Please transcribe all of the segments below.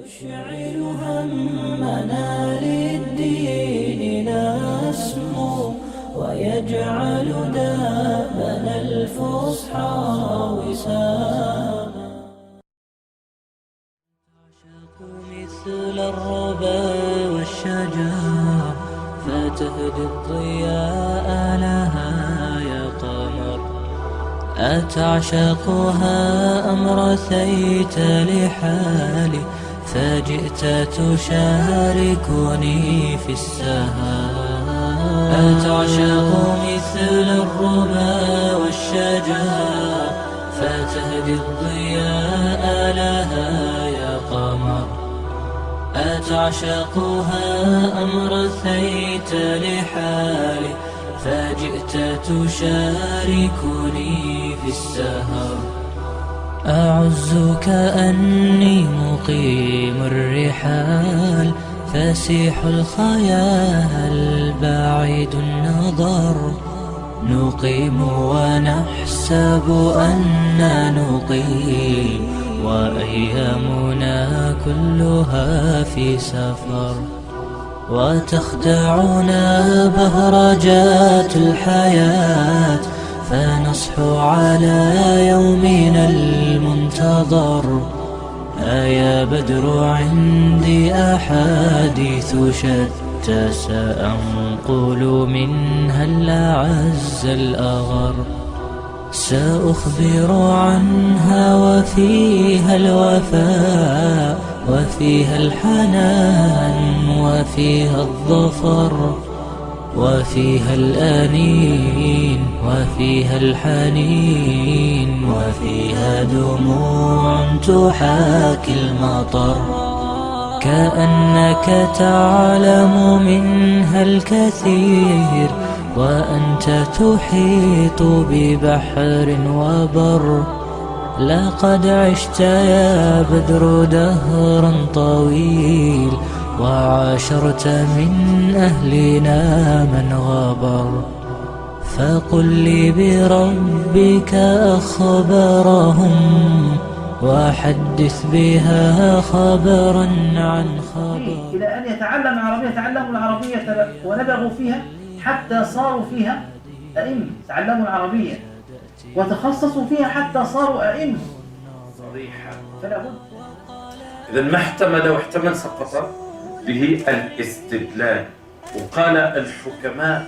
نشعل همنا للدين نسمو ويجعل دابنا الفصحى وساما. تعشق مثل الربا والشجر فتهدي الضياء لها يا قمر. أتعشقها أم رثيت لحالي فجئت تشاركني في السهر. أتعشق مثل الربا والشجر فتهدي الضياء لها يا قمر. أتعشقها أم رثيت لحالي فجئت تشاركني في السهر. أعز كأني مقيم الرحال فسيح الخيال بعيد النظر. نقيم ونحسب أننا نقيم وأيامنا كلها في سفر. وتخدعنا بهرجات الحياة فنصحو على يومنا المنتظر. أيا بدر عندي أحاديث شتى سأنقل منها الأعز الأغر. سأخبر عنها وفيها الوفاء وفيها الحنان وفيها الظفر وفيها الأنين وفيها الحنين وفيها دموع تحاكي المطر. كأنك تعلم منها الكثير وأنت تحيط ببحر وبر. لقد عشت يا بدر دهرا طويل وعاشرت من أهلنا من غبر. فقل لي بربك أخبارهم وحدث بها خبرا عن خبر. إلى أن يتعلم العربية تعلموا العربية ونبغوا فيها حتى صاروا فيها أئمة. تعلموا العربية وتخصصوا فيها حتى صاروا أئمة. صريحة. فلا بد. إذا ما احتمل واحتمل سقط به الاستدلال. وقال الحكماء: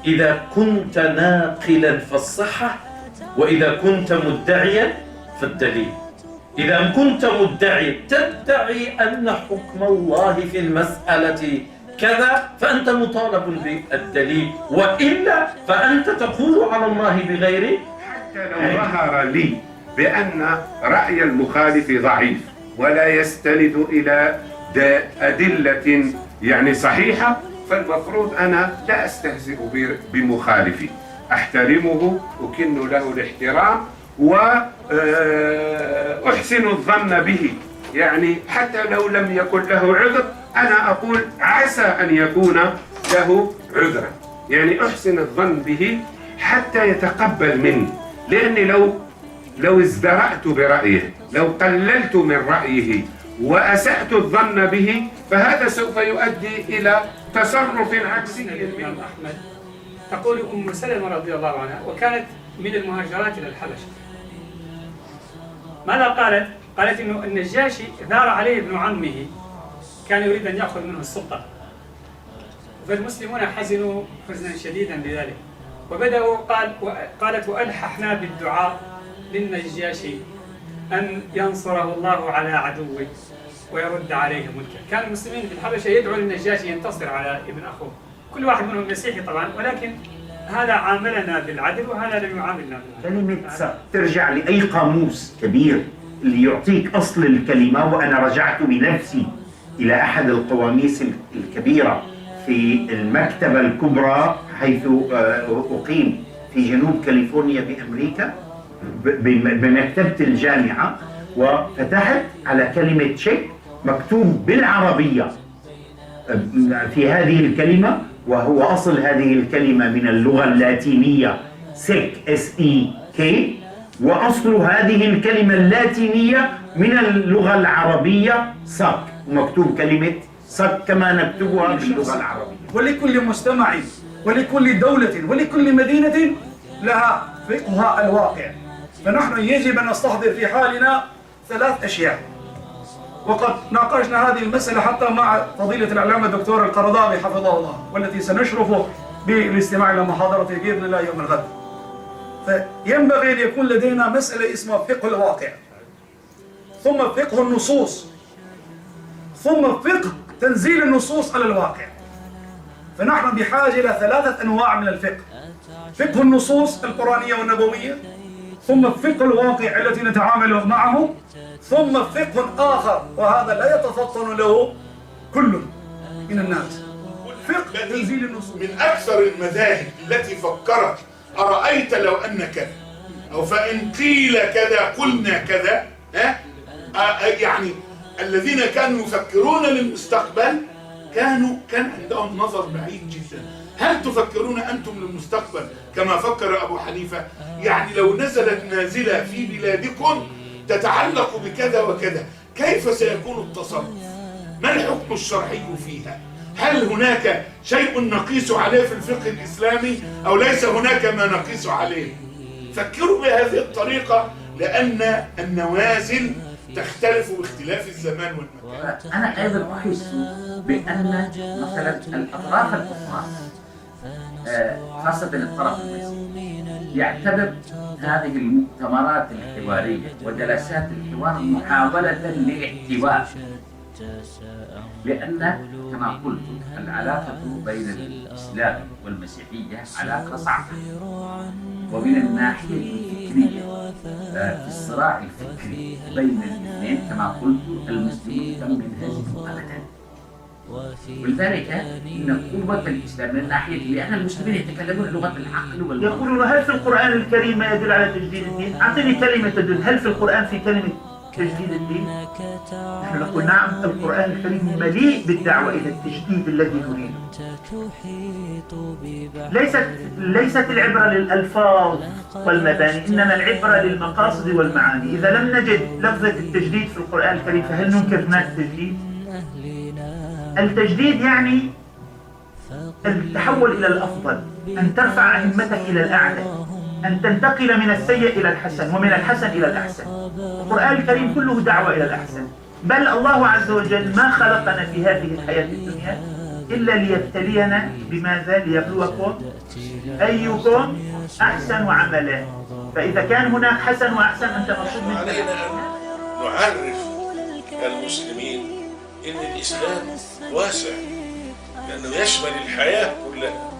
إذا كنت ناقلا فالصحة، وإذا كنت مدعيا فالدليل. إذا كنت مدعي تدعي أن حكم الله في المسألة كذا فأنت مطالب بالدليل، وإلا فأنت تقول على الله بغير. حتى لو ظهر لي بأن رأي المخالف ضعيف ولا يستند إلى أدلة يعني صحيحة، فالمفروض أنا لا أستهزئ بمخالفي، أحترمه أكن له الاحترام وأحسن الظن به. يعني حتى لو لم يكن له عذر أنا أقول عسى أن يكون له عذرا، يعني أحسن الظن به حتى يتقبل مني. لأني لو ازدرأت برأيه، لو قللت من رأيه وأسأت الظن به، فهذا سوف يؤدي إلى تصرف عكسي الإمام أحمد. تقول أم سلمة رضي الله عنها وكانت من المهاجرات إلى الحبشة. ماذا قالت؟ قالت إنه النجاشي ثار عليه ابن عمه كان يريد أن يأخذ منه السلطة، فالمسلمون حزنوا حزنا شديدا بذلك وبدأوا قالت وألححنا بالدعاء للنجاشي أن ينصره الله على عدوه ويرد عليه ملكه. كان المسلمين في الحبشة يدعو للنجاشي ينتصر على ابن أخوه، كل واحد منهم مسيحي طبعا، ولكن هذا عاملنا بالعدل وهذا لم يعاملنا بالعدل. كلمة ترجع لأي قاموس كبير اللي يعطيك أصل الكلمة. وأنا رجعت بنفسي إلى أحد القواميس الكبيرة في المكتبة الكبرى حيث أقيم في جنوب كاليفورنيا بأمريكا بمكتبة الجامعة، وفتحت على كلمة تشيك مكتوب بالعربية في هذه الكلمة، وهو أصل هذه الكلمة من اللغة اللاتينية سيك SEK، وأصل هذه الكلمة اللاتينية من اللغة العربية صك، ومكتوب كلمة صك كما نكتبها باللغة العربية. ولكل مجتمع ولكل دولة ولكل مدينة لها فقهها الواقع، فنحن يجب أن نستحضر في حالنا 3 أشياء. وقد ناقشنا هذه المسألة حتى مع فضيلة العلامة الدكتور القرضاوي حفظه الله، والتي سنشرف بالاستماع إلى محاضرته بإذن الله يوم الغد. فينبغي أن يكون لدينا مسألة اسمها فقه الواقع، ثم فقه النصوص، ثم فقه تنزيل النصوص على الواقع. فنحن بحاجة إلى 3 أنواع من الفقه: فقه النصوص القرآنية والنبوية، ثم فقه الواقع التي نتعامل معه، ثم فقه آخر وهذا لا يتفطن له كل من الناس، فقه تنزيل النصوص. من أكثر المذاهب التي فكرت أرأيت لو أن كذا، أو فإن قيل كذا قلنا كذا، يعني الذين كانوا يفكرون للمستقبل كان عندهم نظر بعيد جدا. هل تفكرون أنتم للمستقبل كما فكر أبو حنيفة؟ يعني لو نزلت نازلة في بلادكم تتعلق بكذا وكذا، كيف سيكون التصرف؟ ما الحكم الشرعي فيها؟ هل هناك شيء نقيس عليه في الفقه الإسلامي أو ليس هناك ما نقيس عليه؟ فكروا بهذه الطريقة، لأن النوازل تختلف باختلاف الزمان والمكان. أنا أيضا أحس بأن مثلا الأطراف الأخرى خاصة الطرف المسيحي يعتبر هذه المؤتمرات الحوارية وجلسات الحوار محاولة للاحتواء، لأن كما قلت العلاقة بين الإسلام والمسيحية علاقة صعبة، ومن الناحية الفكرية في الصراع الفكري بين الاثنين كما قلت المسلمون لم ينهزموا أبدا، ولذلك إن قوة الإسلام من الناحية لأن المسلمين يتكلمون لغة العقل والمنطق. يقولون هل في القرآن الكريم ما يدل على تجديد الدين؟ أعطني كلمة تدل. هل في القرآن في كلمة تجديد الدين؟ نحن نقول نعم، القرآن الكريم مليء بالدعوة إلى التجديد الذي نريده. ليست العبرة للألفاظ والمباني، إنما العبرة للمقاصد والمعاني. إذا لم نجد لفظة التجديد في القرآن الكريم فهل ننكر هناك تجديد؟ التجديد يعني التحول إلى الأفضل، أن ترفع همتك إلى الأعلى، أن تنتقل من السيء إلى الحسن ومن الحسن إلى الأحسن. القرآن الكريم كله دعوة إلى الأحسن، بل الله عز وجل ما خلقنا في هذه الحياة الدنيا إلا ليبتلينا بماذا؟ ليبلوكم أيكم أحسن عملا. فإذا كان هناك حسن وأحسن أنت مطلوب منك. علينا أن نعرف المسلمين إن الإسلام واسع، لأنه يشمل الحياة كلها.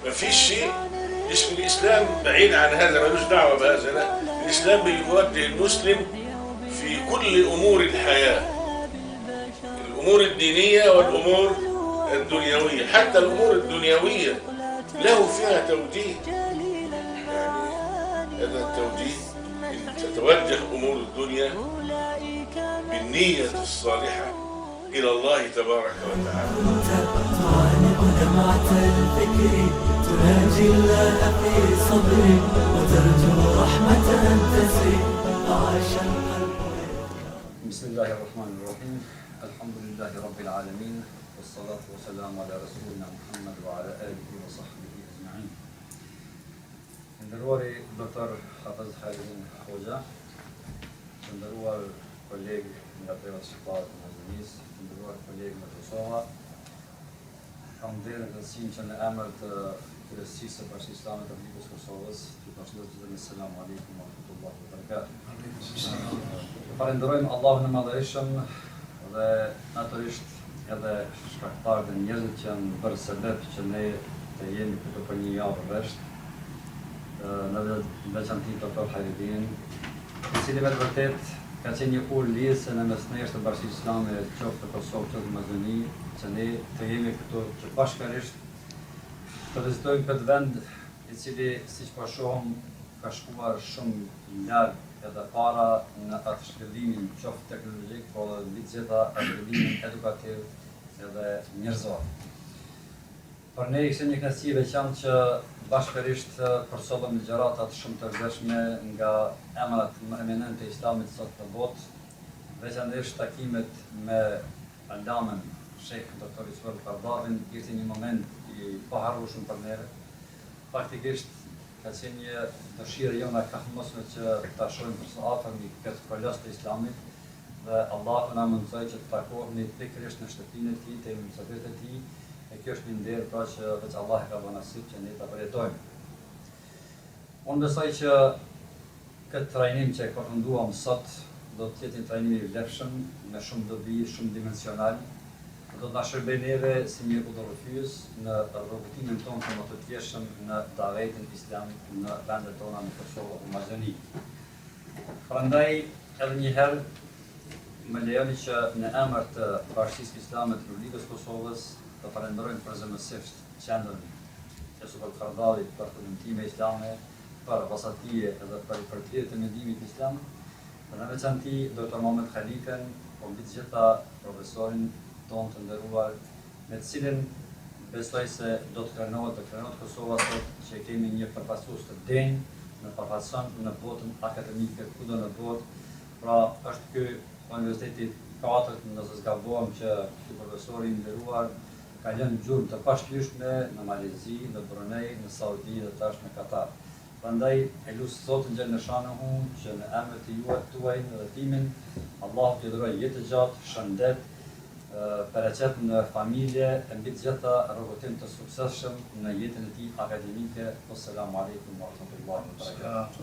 ما فيش شيء اسم الإسلام بعيد عن هذا، ملوش دعوة بهذا. لا، الإسلام بيوجه المسلم في كل أمور الحياة، الأمور الدينية والأمور الدنيوية. حتى الأمور الدنيوية له فيها توجيه، يعني هذا التوجيه إن تتوجه أمور الدنيا بالنية الصالحة إلى الله تبارك وتعالى. تعانق دمعة الفكر تناجي الله في صبري وترجو رحمة تسري عاش القلب. بسم الله الرحمن الرحيم. الحمد لله رب العالمين والصلاة والسلام على رسولنا محمد وعلى آله وصحبه أجمعين. Nderuari doktor Hafiz Khalidin Hoxha, nderuar kolegë nga Prevat Shqiptarët në Mazonis, nderuar kolegë nga Kosova, kam derën të sinë që në emër të Kryeqësisë së Bashkisë Islame të Republikës Kosovës, të përshëndesim dhe selamu alaikum wa rahmatullahi wa barakatuh. Falenderojmë Allahun e Madhërisëm dhe natyrisht edhe shkaktarët e njerëzit që janë bërë sebeb që ne të jemi këtu për një javë rresht. Në veçanti doktor Khalidin, i cili vetë vërtet ka qenë një urë lidhëse në mes nesh të Bashkisë Islame, qoftë të Kosovë, qoftë të Mazoni, që ne të jemi këtu që bashkërisht të vizitojmë këtë vend i cili, siç po shohim, ka shkuar shumë larg edhe para në atë zhvillimin qoftë teknologjik, po edhe gjitha atë zhvillimin edukativ edhe njerëzor. Për ne ishte një kënaqësi veçantë që bashkërisht përsodhëm gjëratat shumë të rëndësishme nga emrat më eminent të Islamit sot në botë, veçanërisht takimet me Alamën, Shekh Dr. Ismail Kardavin, ishte një moment i paharrueshëm për neve. Faktikisht ka qenë një dëshirë jona ka mosme që ta shohim për së afërmi këtë kolos të Islamit dhe Allahu na mundsoi që të takohemi pikërisht në shtëpinë e tij, te mysafirët e tij, e kjo është një nder pra që veç Allah ka dhënë nasip që ne ta përjetojmë. Unë besoj që këtë trajnim që e përfunduam sot do të jetë një trajnim i vlefshëm, me shumë dobi, shumë dimensional, do të na shërbejë neve si një udhërrëfyes në rrugtimin tonë të më të tjeshëm në davetin islam në vendet tona në Kosovë dhe Maqedoni. Prandaj edhe një herë më lejoni që në emër të Bashkisë Islame të Republikës Kosovës të falenderojmë përzemërsisht qendrën e Subal Kardavit për fundimtime islame, për vasatije edhe për përthirrje të mendimit islam, dhe në veçanti Dr. Muhamet Khalifen, po mbi të gjitha profesorin tonë të nderuar, me të cilin besoj se do të krenohet Kosova sot që kemi një përfaqësues të denjë në përfaqëson në botën akademike kudo në botë. Pra është ky Universiteti 4, nëse zgabohem, që ky profesor i nderuar ka lënë gjurmë të pashlyeshme në Malezi, në Brunei, në Saudi dhe tash në Katar. Prandaj e lutem Zotin xhel në shanuhu që në emër të tuaj dhe timin Allahu t'i dhurojë jetë gjatë, shëndet, paraqet në familje, e mbi të gjitha rrugëtim të suksesshëm në jetën e tij akademike. Assalamu alaikum wa rahmatullahi wa barakatuh.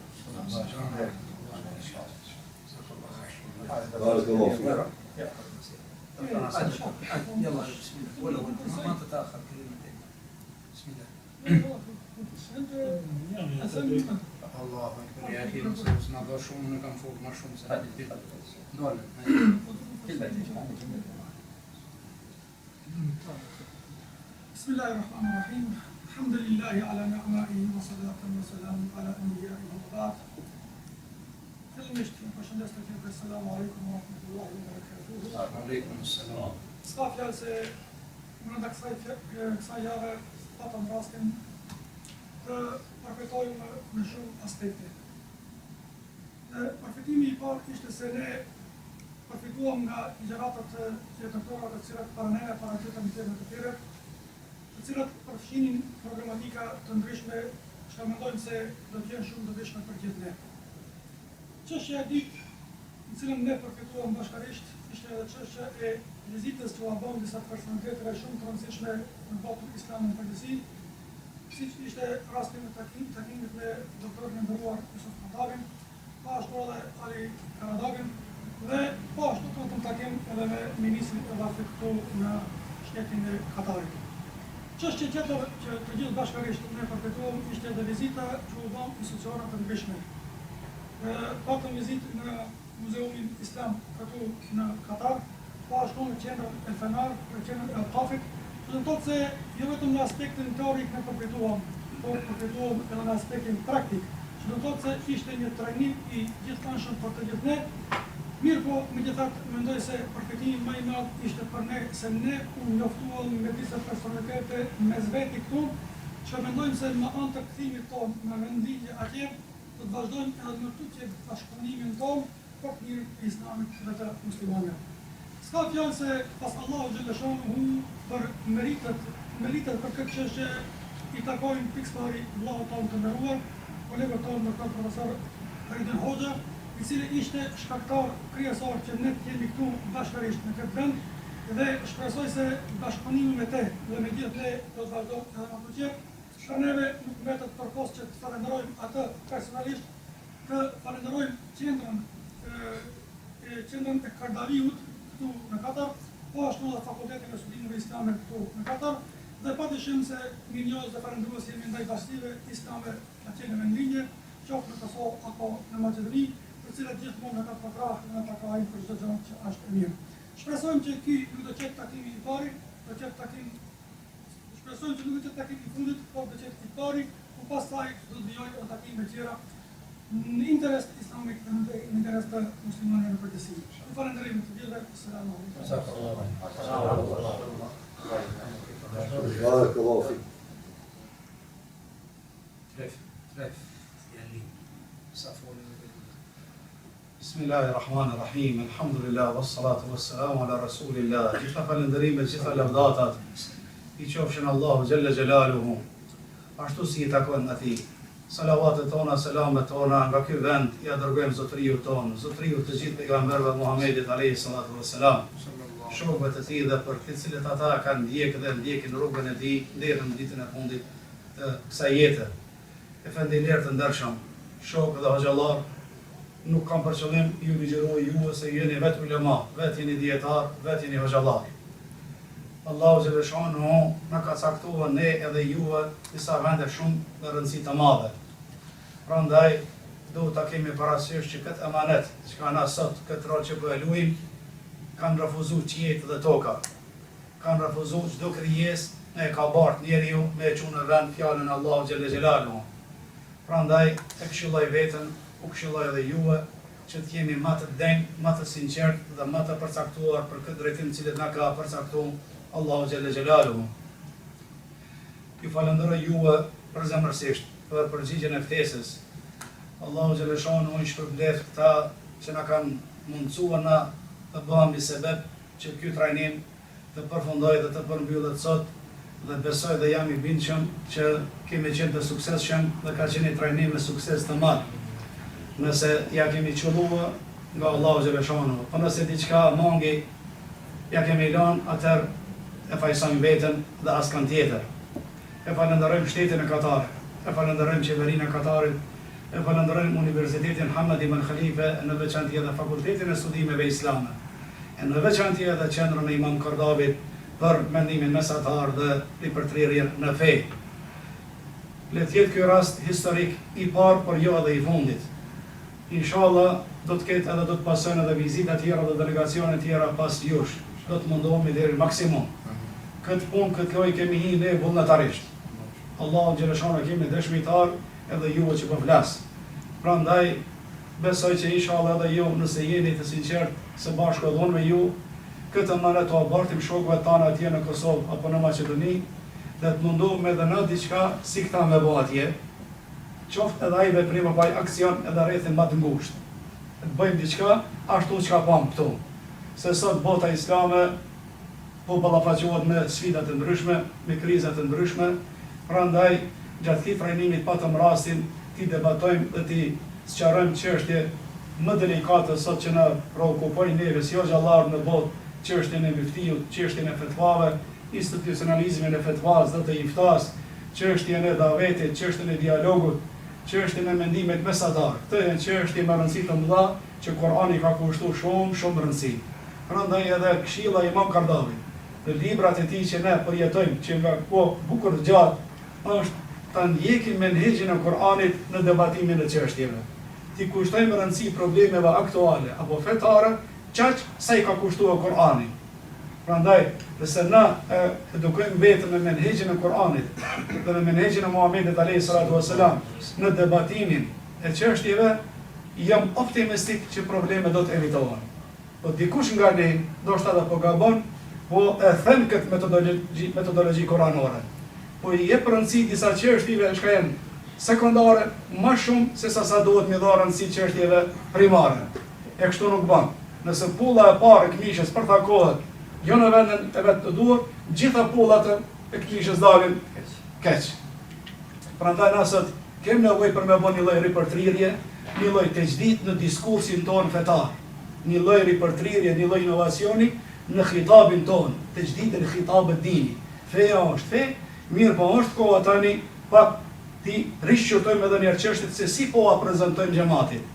Allah ja e thirrë se na do shumë, në kam folur më shumë se ditë. Dole. Bismillahirrahmanirrahim. Alhamdulillahi ala ni'maihi wa salatu wa salam ala anbiya'ihi wa ba'd. Fillimisht përshëndes të gjithëve, selamu alaikum wa rahmatullahi wa barakatuh. Aleikum salam. S'ka fjalë se brenda kësaj jave patëm rastin të përfitojmë në shumë aspekte. Përfitimi i parë ishte se ne përfituam nga ligjëratat jetëtore të cilat para neve paraqiten tema të tjera, të cilat përfshinin problematika të ndryshme që mendojmë se do të jenë shumë të dobishme për gjithë ne. Çështja e dytë, në cilën ne përfituam bashkërisht, ishte edhe çështja e vizitës që u bën disa personaliteteve shumë të rëndësishme në botën islame në përgjithësi, siç ishte rasti në takimit me doktorin e nderuar Yusuf Kardavin, pa ashtu edhe Ali Karadagin, dhe po ashtu të takim edhe me ministrin e Vafit këtu në shtetin e Katarit. Çështja tjetër që të gjithë bashkërisht ne përfituam ishte edhe vizita që u bën institucione të ndryshme. Patëm vizitë në Muzeumin Islam këtu në Katar, po ashtu në qendrën El Fenar, në qendrën El Kafit, që do të thotë se jo vetëm në aspektin teorik ne përfituam, por përfituam edhe në aspektin praktik, që do të thotë se ishte një trajnim i gjithëkanshëm për të gjithë ne. Mirë po, megjithatë mendoj se përfitimi më i madh ishte për ne se ne u njoftuam me disa personalitete mes veti këtu, që mendojmë se në anë të kthimit tonë në vendinje atje, do të vazhdojmë edhe në tutje bashkëpunimin tonë për të mirë të islamit dhe të muslimanëve. S'ka fjalë se pas Allahu xhaleshanuhu për meritet për këtë çështje i takojnë pikëpari vllahu tonë të nderuar, kolegët tonë doktor profesor Feridun Hoxha, i cili ishte shkaktar kryesor që ne të jemi këtu bashkërisht në këtë vend, dhe shpresoj se bashkëpunimi me te dhe me gjithë ne do të vazhdojmë edhe më tutje. Për neve nuk mbetet përpos që të falenderojmë atë personalisht, të falenderojmë qendrën e Kardaviut këtu në Katar, po ashtu dhe Fakultetin e Studimeve Islame këtu në Katar, dhe padyshim se mirënjohës dhe falendërues jemi ndaj bashkive islame atje në vendlinje, qoftë në Kosovë apo në Maqedoni, për cilat gjithmonë në ka përkrahë dhe në takojnë për çdo gjë që është e mirë. Shpresojmë që ky nuk do të jetë takimi i pari, shpresojmë që nuk do të jetë takimi i fundit, por do të jetë i pari, ku pastaj do të vijojë edhe takime tjera në interes të islamik dhe në interes të muslimanëve në përgjithësi. Ju falenderoj të gjithëve. Selamu alaikum. Tref, yani, sa folën Bismillahirrahmanirrahim. Alhamdulillah wassalatu wassalamu ala rasulillah. Gjitha falënderimet, gjitha lavdatat i qofshin Allahu xhalla xjalaluhu. Ashtu si i takon atij. Salavatet tona, selamet tona nga ky vend ja dërgojmë zotriut ton, zotriut të gjithë pejgamberëve Muhamedit alayhi salatu wassalam. Shokët e tij dhe për të cilët ata kanë ndjekë dhe ndjekin rrugën e tij deri në ditën e fundit të kësaj jete. Efendiler të ndershëm, shokë dhe hoxhallar, nuk kam për qëllim ju ligjëroj ju se jeni vetë ulema, vetë jeni dietar, vetë jeni hoxhallar. Allahu xhaleshanu na ka caktuar ne edhe juve disa vende shumë të rëndësi të madhe. Prandaj duhet ta kemi parasysh që këtë emanet, që ka na sot këtë rol që po e luajm, kanë refuzuar qiejt dhe toka. Kanë refuzuar çdo krijesë e ka bart njeriu me e çunë në vend fjalën Allahu xhaleshanu. Prandaj e këshilloj veten, u këshilloj edhe juve që të jemi më të denj, më të sinqert dhe më të përcaktuar për këtë drejtim që na ka përcaktuar Allahu xhalla xhelaluhu. Ju falenderoj juve përzemërsisht për përgjigjen e ftesës. Allahu xhalla xhelaluhu i shpërblet këta që na kanë mundsuar na të bëhemi sebeb që ky trajnim të përfundojë dhe të përmbyllet sot, dhe besoj dhe jam i bindshëm që kemi qenë të suksesshëm dhe ka qenë një trajnim me sukses të madh. Nëse ja kemi qëlluar nga Allahu xhalla xhelaluhu, po nëse diçka mangi ja kemi lënë, atëherë e fajsojmë veten dhe askan tjetër. E falenderojmë shtetin e Katarit, e falenderojmë qeverinë e Katarit, e falenderojmë Universitetin Hamad ibn Khalifa, në veçantë edhe Fakultetin e Studimeve Islame, e në veçantë edhe Qendrën e Imam Kardavit për mendimin mesatar dhe ripërtrirjen në fe. Le të jetë ky rast historik i parë, por jo edhe i fundit. Inshallah do të ketë edhe do të pasojnë edhe vizita tjera dhe delegacione tjera pas jush. Do të mundohemi deri maksimum. Këtë punë, këtë lojë kemi hi ne vullnetarisht. Allahu xhaleshana kemi dëshmitar edhe juve që po flas. Prandaj besoj që inshallah edhe ju, nëse jeni të sinqert së bashku edhe unë me ju, këtë mënyrë të abortim shokëve tanë atje në Kosovë apo në Maqedoni, dhe të mundohemi edhe në diçka si këta me bëu atje. Qoftë edhe ai veprim apo ai aksion edhe rrethin më të ngushtë. Të bëjmë diçka ashtu çka pam këtu. Se sot bota islame po ballafaqohet me sfida të ndryshme, me kriza të ndryshme, prandaj gjatë këtij trajnimi patëm rastin të debatojmë dhe të sqarojmë çështje më delikate sot që na preokupojnë neve si hoxhallar në botë, çështjen e muftiut, çështjen e fetvave, institucionalizmin e fetvas dhe të iftas, çështjen e davetit, çështjen e dialogut, çështjen e mendimit mesatar. Këto janë çështje me rëndësi të mëdha që Kurani ka kushtuar shumë rëndësi. Prandaj edhe këshilla e Imam Kardavit, në librat e tij që ne përjetojmë, që nga ko bukur gjatë, është ta ndjekim menhexhin e Kuranit në debatimin e çështjeve. Ti kushtojmë rëndësi problemeve aktuale apo fetare, çaq sa i ka kushtuar Kurani. Prandaj, nëse na edukojmë vetëm me menhexhin e Kuranit dhe me menhexhin e Muhamedit alayhi salatu wasalam në debatimin e çështjeve, jam optimistik që probleme do të evitohen. Po dikush nga ne, ndoshta edhe po gabon, po e them këtë metodologji kuranore. Po i jep rëndësi disa çështjeve që janë sekondare më shumë se sa duhet mi dhënë rëndësi çështjeve primare. E kështu nuk bën. Nëse pulla e parë e këmishës përtakohet jo në vendin e vet të duhur, gjitha pullat e këmishës dalin keq. Prandaj na sot kemi nevojë për me bëni lloj ripërtrirje, një lloj tejdit në diskursin ton fetar, një lloj ripërtrirje, një lloj inovacioni në khitabin ton, tejdit në khitabet dini. Feja është fe, mirë po është koha tani pak ti rishqyrtojmë edhe një çështje se si po a prezantojmë xhamatin.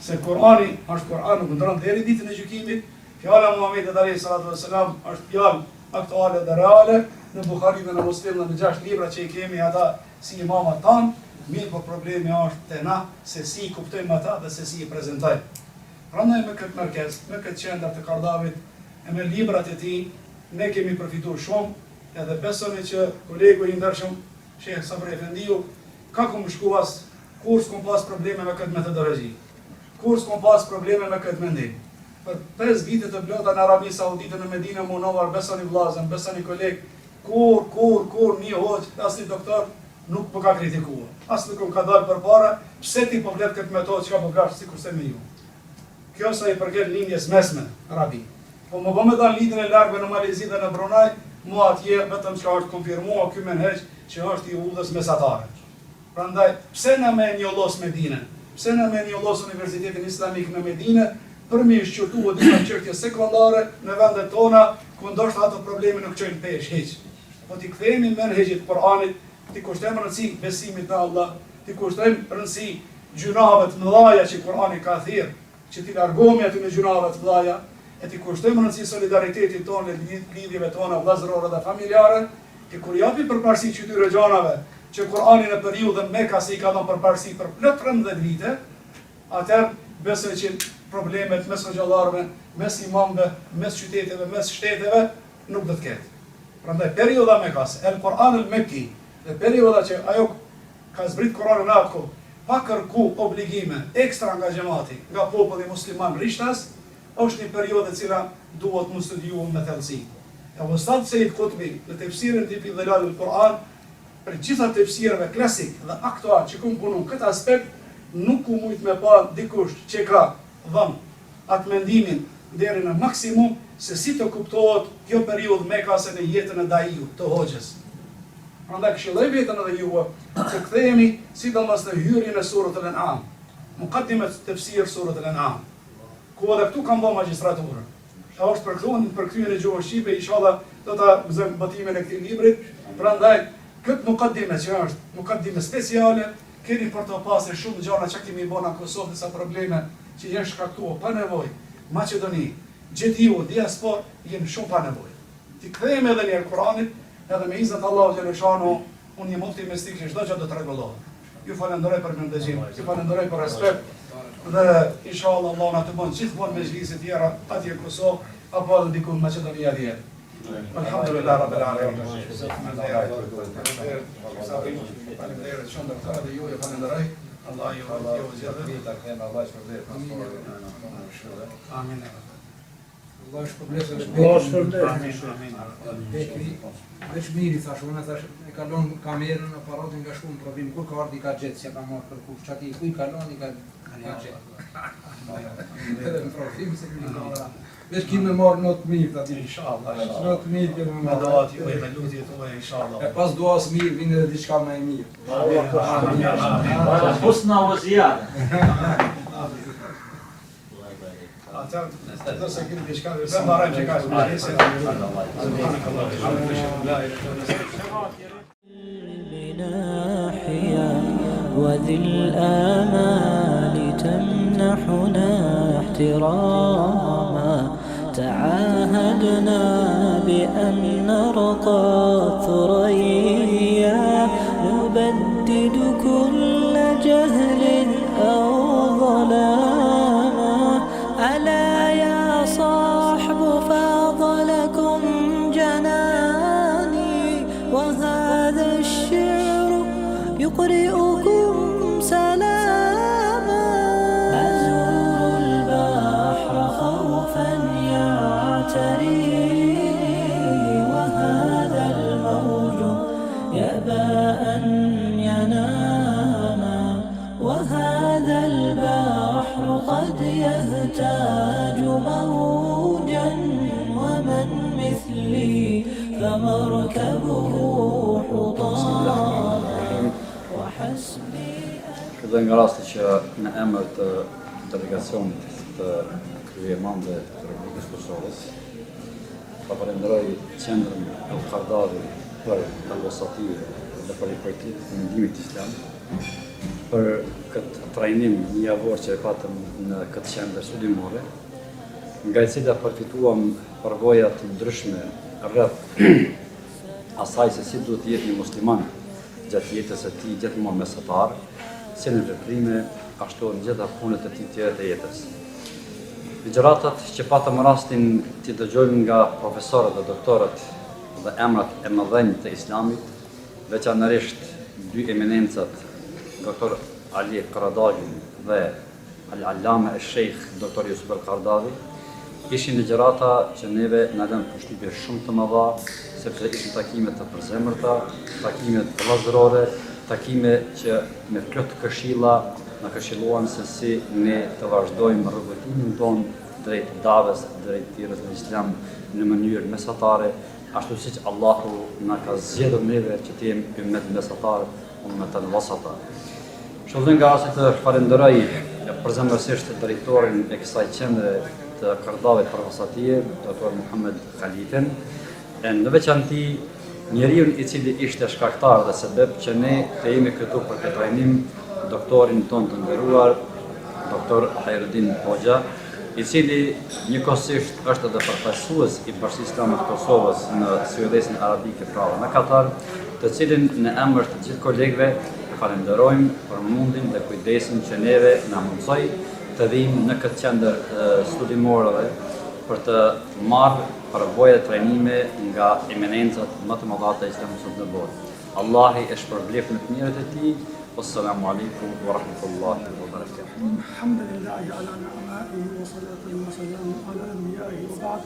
Se Kurani është Kur'an, nuk ndron deri ditën e gjykimit. Fjala e Muhamedit alayhi salatu wasalam është fjalë aktuale dhe reale në Buhari dhe në Muslim dhe në 6 libra që i kemi ata si imamat tanë, mirë po problemi është te na se si i kuptojmë ata dhe se si i prezantojmë. Prandaj me këtë merkez, me këtë qendër të Kardavit e me librat e tij, ne kemi përfituar shumë edhe besoni që kolegu i ndershëm Sheh Sabri Efendiu ka kumë shkuas kur s'kom pas probleme me këtë metodologji, kur s'kom pas probleme me këtë mendim. Për 5 vite të blota në Arabi Saudite në Medinë Munawar, besoni vllazën, besoni koleg, kur një hoxh, asnjë doktor nuk po ka kritikuar. As nuk ka dalë përpara, pse ti po vlet këtë metodë çka po gash sikurse me ju. Kjo sa I përket lindjes mesme, rabi. Po më bëmë dha lidhën e largëve në Malezi dhe në Brunei, mua atje vetëm që është konfirmuar ky menheq që është I udhës mesatare. Prandaj, pse na me njollos Medinën? Pse na me njollos Universitetin Islamik në Medinë për me shqyrtuar disa çështje sekondare në vendet tona ku ndoshta ato probleme nuk çojnë pesh hiç. Po ti kthehemi menheqit Kur'anit, ti kushtojmë rëndësi besimit në Allah, ti kushtojmë rëndësi gjunave të mëdha që Kur'ani ka thirrë, që ti largohemi aty në gjunave të mëdha, e ti kushtojmë rëndësi solidaritetit tonë, lidhjeve tona vëllazërore dhe familjare, ti kur japi përparësi këtyre gjanave që Kur'ani në periudhën Mekka se I ka dhënë përparësi për plot 13 vite, atëherë besoj që problemet mes hoxhallarëve, mes imamëve, mes qyteteve, mes shteteve nuk do të ketë. Prandaj periudha Mekkas, el-Kur'an el-Mekki, dhe periudha që ajo ka zbrit Kur'anin në atë kohë, pa kërku obligime ekstra nga xhamati, nga populli musliman rishtas, është një periudhë e cila duhet të studiuar me thellësi. E Ustad Said Qutbi në tefsirin e tij Dhilal al-Quran, për gjitha tefsirëve klasik dhe aktual që kanë punuar këtë aspekt, nuk u mujt me pa dikush që ka dhënë atë mendimin deri në maksimum se si të kuptohet kjo periudhë Mekkase në jetën e Daiut të hoxhës. Prandaj këshilloj vetën edhe juve të kthehemi sidomos në hyrjen e surës Al-An'am, muqaddimet tefsir surës Al-An'am, ku edhe këtu kam bërë magjistraturën. Ka është përkthyen në gjuhën shqipe, inshallah do ta bëjmë botimin e këtij librit. Prandaj këtë muqaddime që është muqaddime speciale, keni për të pasur shumë gjëra që kemi bërë në Kosovë, disa probleme që janë shkaktuar pa nevojë. Maqedoni, gjithë diaspor janë shumë pa nevojë. Ti kthehemi edhe në Kur'anit, edhe me izat Allahu xhaleshanu, unë jam optimistik që çdo gjë do të rregullohet. Ju falenderoj për mendegjim, ju falenderoj për respekt dhe inshallah Allah na të bën gjithmonë mezhlise të tjera atje në Kosovë apo edhe diku në Maqedoni atje. Alhamdulillah rabbil alamin. Faleminderit shumë doktor dhe ju falenderoj. Allah ju zgjidhë ta kem Allah shpërblet. Amin. Allah shpërblet. Veç miri thash, unë thash e kalon kamerën, aparatin nga shkuën provim, kur ka ardhi ka gjetë, si ka marrë për kush, çati ku I kalon I ka gjetë. Edhe në provim se ka. Veç kim me marrë not mirë aty inshallah. Not mirë që me duat juaj me lutjet tuaja inshallah. E pas duas mirë vjen edhe diçka më e mirë. Amin. Husna wa ziyada. Ata nëse keni diçka të marrëm që ka shpërndesë. وذي الآمال تمنحنا احتراما تعاهدنا بأن نرقى ثريا نبدد كل جهل أو ظلاما ألا يا صاحب فاضلكم جناني وهذا الشعر يقرئكم سلاما أزور البحر خوفا يعتري وهذا الموج يأبى أن ينام وهذا البحر قد يهتاج موجا ومن مثلي فمركبه حطام وحسبي Dhe nga rasti që në emër të delegacionit të kryemandëve të Republikës Kosovës, pa falenderoj qendrën e Kardari për al-Wasatiyë dhe për Partitë të Mendimit Islam për këtë trajnim një javor që e patëm në këtë qendër studimore, nga e cila përfituam përvoja të ndryshme rreth asaj se si duhet të jetë një musliman gjatë jetës së tij gjithmonë mesatar, si në veprime, ashtu në gjitha punët e tij tjera të jetës. Ligjëratat që patëm rastin t'i dëgjojmë nga profesorët dhe doktorët dhe emrat e mëdhenj të Islamit, veçanërisht dy eminencat, doktor Ali Karadaghi dhe Al-Allama e-Sheikh doktor Yusuf al-Qaradawi, ishin ligjërata që neve na lënë përshtypje shumë të mëdha, sepse ishin takime të përzemërta, takime të vllazërore, takime që me plot këshilla na këshilluan se si ne të vazhdojmë rrugëtimin tonë drejt davës, drejt thirrjes në Islam në mënyrë mesatare, ashtu siç Allahu na ka zgjedhur neve që të jemi ummet mesatar, ummatan wasata. Shëllën nga asë të falenderoj përzemërsisht drejtorin e kësaj qendre të Kardavit Profesatie, Dr. Muhammed Khalifin, në veçanti njeriun i cili ishte shkaktar dhe sebeb që ne të jemi këtu për këtë trajnim, doktorin ton të nderuar, Dr. Hajruddin Hoxha, i cili njëkohësisht është edhe përfaqësues i Bashkisë Islame të Kosovës në Zyrtarin Arabike pra në Katar, të cilin në emër të gjithë kolegëve falenderojmë për mundin dhe kujdesin që neve na mundsoi të vijmë në këtë qendër studimoreve për të marrë përvoja e trajnime nga eminencat më të mëdha të Islamit në botë. Allahi e shpërbleft në të mirët e tij. Wassalamu alaikum wa rahmatullahi wa barakatuh. Alhamdulillahi ala ni'maihi wa salatu wa salamu ala anbiya'ihi wa ba'd.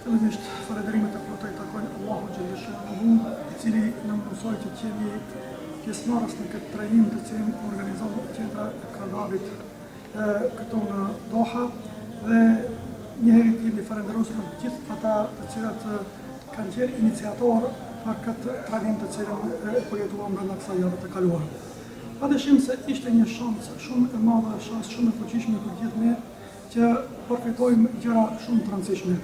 Fillimisht falënderimet e plota i takojnë Allahu xhallahu shanuhu, i cili na mësoi të jemi pjesëmarrës në këtë trajnim të cilin organizon qendra e Kardavit këtu në Doha, dhe njëherë jemi falënderues për gjithë ata të cilët kanë qenë iniciator për këtë trajnim të cilin e përjetuam brenda kësaj jave të kaluar. Padyshim se ishte një shansë shumë e madhe, shansë shumë e fuqishme për gjithë ne që përfitojmë gjëra shumë të rëndësishme.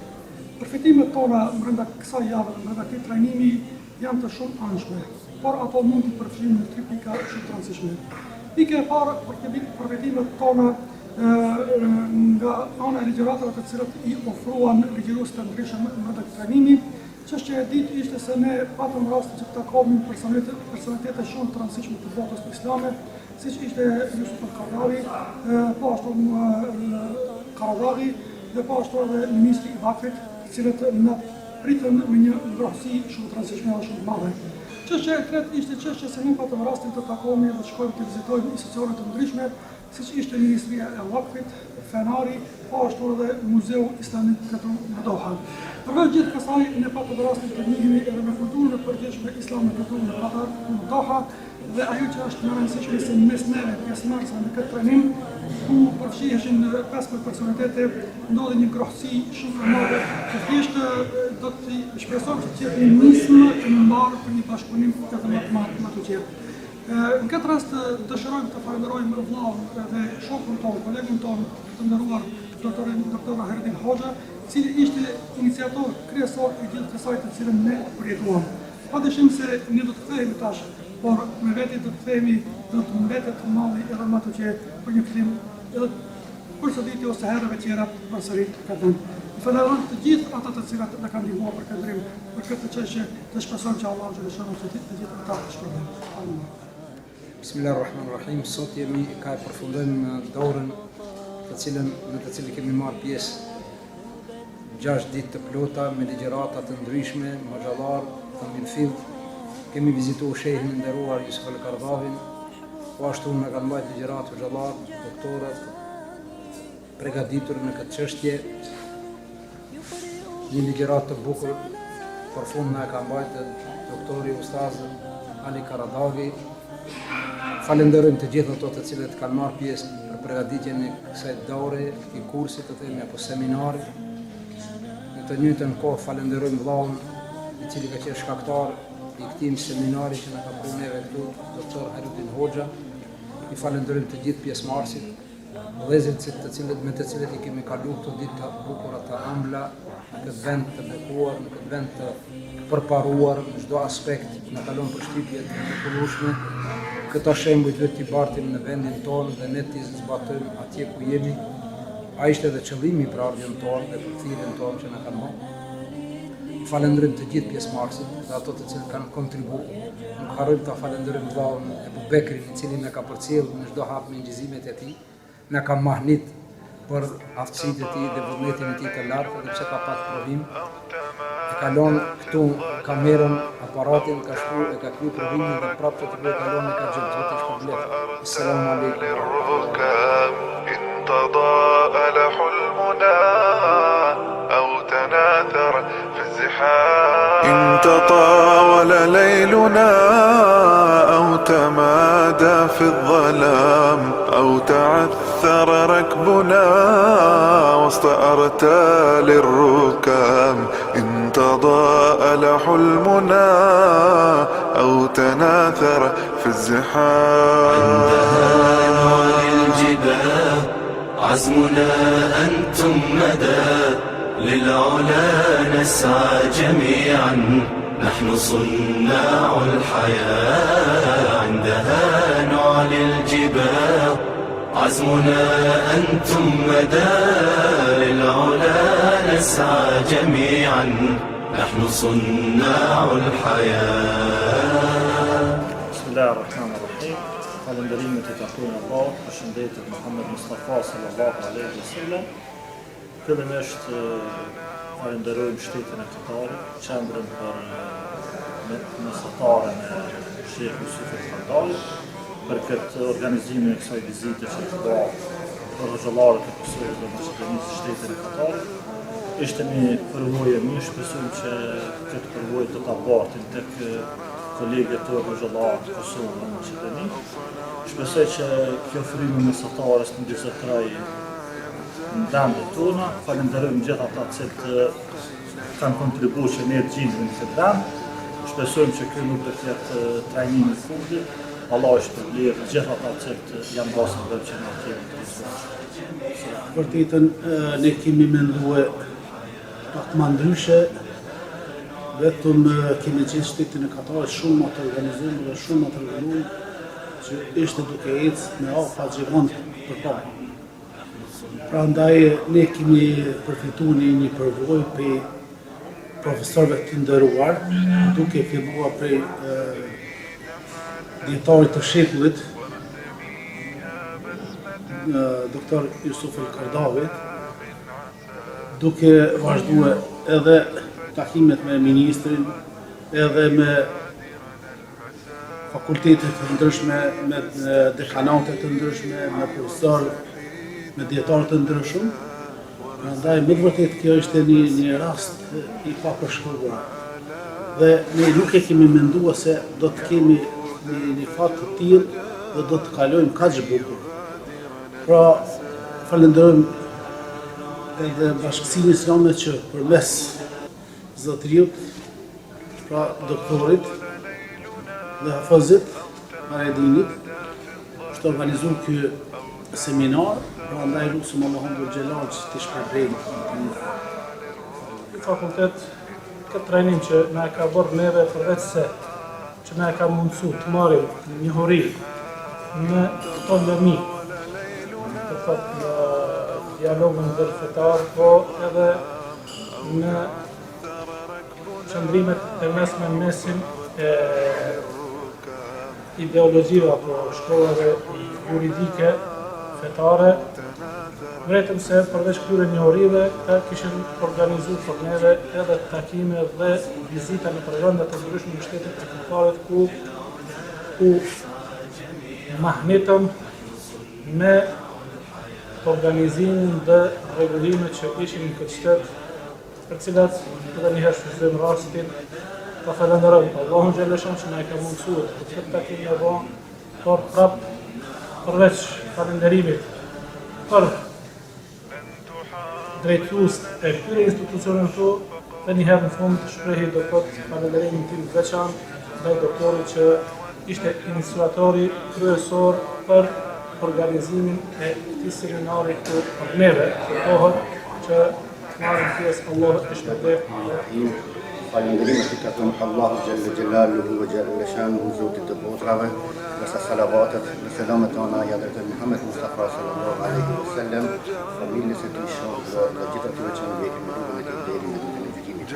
Përfitimet tona brenda kësaj jave dhe brenda këtij trajnimi janë të shumë anshme, por ato mund të përfshijnë në 3 pika shumë të rëndësishme. Pika e parë, përfitimet tona nga ana e ligjëratave të cilat i ofruan ligjërues të ndryshëm brenda këtij trajnimi. Çështja e dytë ishte se ne patëm rast që të takohemi personalitete shumë të rëndësishme të botës islame, siç ishte Yusuf al-Qaradawi, po ashtu Qaradawi dhe po ashtu edhe ministri i Vakfit, të cilët na pritën me një ngrohtësi shumë të rëndësishme dhe shumë të madhe. Çështja e tretë ishte çështja se ne patëm rastin të takohemi dhe shkojmë të vizitojmë institucione të ndryshme, siç ishte Ministria e Vakfit, Fenari, po ashtu edhe Muzeu Islamik këtu në Doha. Përveç gjithë kësaj, ne patëm rastin të njihemi edhe me kulturën e përgjithshme islame këtu në Katar, në Doha, dhe ajo që është më e rëndësishme se mes neve pjesëmarrësve në këtë trajnim, ku përfshiheshin 15 personalitete, ndodhi një ngrohtësi shumë e madhe, që thjesht do të shpresojmë që të jetë një nismë që më mbarë për një bashkëpunim edhe më të qetë. Në këtë rast dëshirojmë të falenderojmë vllaun dhe shokun tonë, kolegun tonë të nderuar Dr. Hajruddin Hoxha, i cili ishte iniciator kryesor i gjithë kësaj të cilën ne përjetuam. Padyshim se ne do të kthehemi tash, por me veti do të kthehemi, do të mbetet malli edhe më të qetë për një kthim edhe përsëritje ose herëve tjera përsëri këtë vend. Falenderoj të gjithë ata të cilat na kanë ndihmuar për këtë ndrim, për këtë çështje, dhe shpresojmë që Allahu xhallahu shanu të gjithë ata të shpërblen. Bismillahirrahmanirrahim. Sot ka përfundojmë dorën në të cilën kemi marrë pjesë 6 ditë të plota me ligjërata të ndryshme, maxhallar, të milfild. Kemi vizituar shehin e nderuar Yusuf al-Qardavin, po ashtu na kanë mbajtur ligjërat maxhallar, doktorët përgatitur në këtë çështje. Një ligjërat të bukur për fund na ka mbajtur doktori Ustaz Ali Qaradawi. Falenderojmë të gjithë ato të cilët kanë marrë pjesë për përgatitjen e kësaj daure, këtij kursi të themi apo seminari. Në të njëjtën kohë falenderojmë vllaun i cili ka qenë shkaktar i këtij seminari që na ka bërë neve këtu, Dr. Hajruddin Hoxha. I falenderojmë të gjithë pjesëmarrësit, vëllezërit me të cilët i kemi kaluar këto ditë të bukura të ëmbla në këtë vend të bekuar, në këtë vend të përparuar në çdo aspekt, na kalon përshtypje të mrekullueshme. Këta shembuj duhet t'i bartim në vendin tonë dhe ne t'i zbatojmë atje ku jemi. Ai ishte edhe qëllimi i ardhjën tonë dhe përthirrjen tonë që na kanë marrë. Falenderojmë të gjithë pjesëmarrësit dhe ato të cilët kanë kontribuar. Nuk harrojmë ta falenderojmë vllaun Ebu Bekrin, i cili na ka përcjellur në çdo hap me ngjizimet e tij, na ka mahnit për aftësitë e tij dhe vullnetin e tij të lartë, edhe pse ka pas provim. E kalon këtu kamerën, aparatin, ka shkruar e ka kryer provimin dhe prapë të bëj kalon e ka gjithë të shpërblet. Assalamu alaikum. تضاءل حلمنا أو تناثر في الزحام إن تطاول ليلنا أو تمادى في الظلام أو تعثر ركبنا وسط أرتال الركام إن تضاءل حلمنا أو تناثر في الزحام. عندها نعلي الجبال عزمنا أنتم مدى للعلا نسعى جميعا نحن صناع الحياة. عندها نعلي الجبال عزمنا أنتم مدى للعلا نسعى جميعا نحن صناع الحياة. بسم الله الرحمن الرحيم. Falënderimet I takojnë Allah, përshëndetjet Muhammed Mustafa sallallahu alaihi wasallam. Fillimisht falenderojmë shtetin e Katarit, qendrën për mesatare me Sheikh Yusuf al-Qaradawi për këtë organizimin e kësaj vizite që të bëra për hoxhallarët e Kosovës dhe Maqedonisë shtetin e Katarit. Ishte një përvojë e mirë, shpresojmë që këtë përvojë të ta bartin tek kolegët të hoxhallarët të Kosovës dhe Maqedonisë. Shpresoj që kjo frymë mesatarës në ndërtoj në vendet tona. Falenderojmë gjithë ata që kanë kontribuar që ne të gjendemi në këtë vend. Shpresojmë që kjo nuk do të jetë trajnimi I fundit. Allah I shpërblet gjithë ata që janë pasur vetë që na kemi të rizojmë. Vërtetën ne kemi menduar pak më ndryshe, vetëm kemi qenë shtetin e Katarit shumë më të organizuar dhe shumë më të rregulluar që ishte duke ecë me afa gjigant përpara. Prandaj ne kemi përfituar një përvojë për profesorëve të nderuar, duke filluar prej dietarit të shekullit, doktor Yusuf al-Qaradawi, duke vazhduar edhe takimet me ministrin, edhe me fakultetet të ndryshme, me dekanate të ndryshme, me profesorë, me dietarë të ndryshëm. Prandaj me të vërtetë kjo është një rast I papërshkruar. Dhe ne nuk e kemi menduar se do të kemi një fat të tillë dhe do të kalojmë kaq bukur. Pra falenderojmë edhe Bashkësinë Islame që përmes zotëriut, pra doktorit dhe hafazit Maredinit, është organizuar ky seminar. Prandaj lutem Allahun dhe Xhelal që të shpërblejë. Ky fakultet, këtë trajnim që na ka bërë neve përveç se që na ka mundësu të marrim njohuri në këto lëmi, të thotë në dialogun ndërfetar, po edhe në qëndrimet e mesme në mesin e ideologjive apo shkollave juridike fetare, vetëm se përveç këtyre njohurive kishin organizuar për neve edhe takime dhe vizita në vende të ndryshme në shtetet e Katarit ku mahnetëm me organizimin dhe rregullimet që ishin në këtë shtet, për cilat edhe njëherë shfrytëzojmë rastin ta falenderojmë Allahun xhaleshan që na e ka mundsuar këtë takim në vonë, por prapë përveç falenderimit për drejtues e këtyre institucioneve këtu, dhe njëherë në fund shprehi do të falenderimin tim të veçantë ndaj doktorit që ishte iniciatori kryesor për organizimin e këtij seminari këtu për neve, kërkohet që marrim pjesë. Allah e shpërblet. Falenderimet I takojnë Allahu Gjelle Gjelaluhu ve Gjelle Shanuhu, Zotit të botrave, dhe sa salavatet dhe selamet tona ja drejtoj Muhammed Mustafa sallallahu alaihi wasallam, familjes e tij shoh dhe gjithë atyre që ndjekin me rrugën e tij deri në ditën e gjykimit.